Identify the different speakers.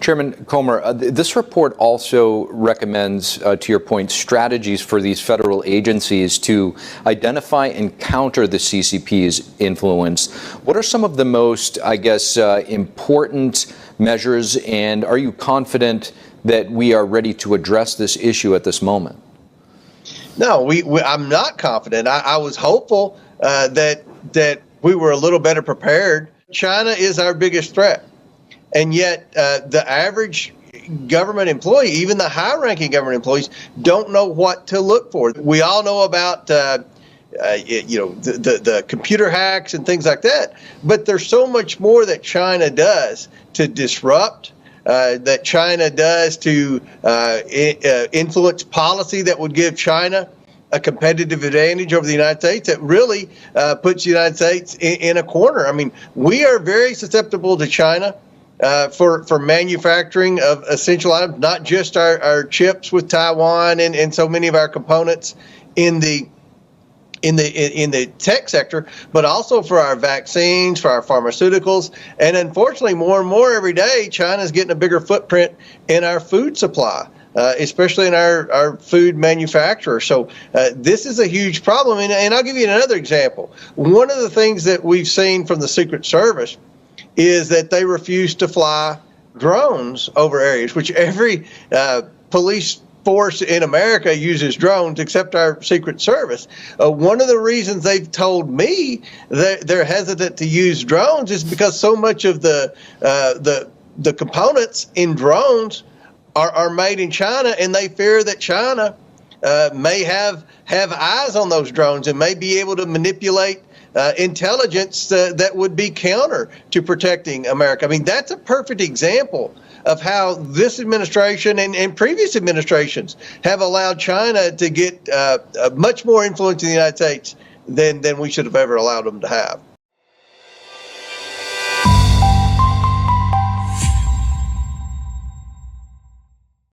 Speaker 1: Chairman Comer, this report also recommends, to your point, strategies for these federal agencies to identify and counter the CCP's influence. What are some of the most, I guess, important measures, and are you confident that we are ready to address this issue at this moment?
Speaker 2: No, I'm not confident. I was hopeful that we were a little better prepared. China is our biggest threat. And yet the average government employee, even the high-ranking government employees, don't know what to look for. We all know about the computer hacks and things like that, but there's so much more that China does to disrupt, that China does to influence policy that would give China a competitive advantage over the United States that really puts the United States in a corner. I mean, we are very susceptible to China for manufacturing of essential items, not just our chips with Taiwan and so many of our components in the tech sector, but also for our vaccines, for our pharmaceuticals, and unfortunately, more and more every day, China's getting a bigger footprint in our food supply, especially in our food manufacturer. So this is a huge problem, and I'll give you another example. One of the things that we've seen from the Secret Service is that they refuse to fly drones over areas, which every police force in America uses drones except our Secret Service. One of the reasons they've told me that they're hesitant to use drones is because so much of the components in drones are made in China, and they fear that China may have eyes on those drones and may be able to manipulate intelligence that would be counter to protecting America. I mean, that's a perfect example of how this administration and previous administrations have allowed China to get much more influence in the United States than we should have ever allowed them to have.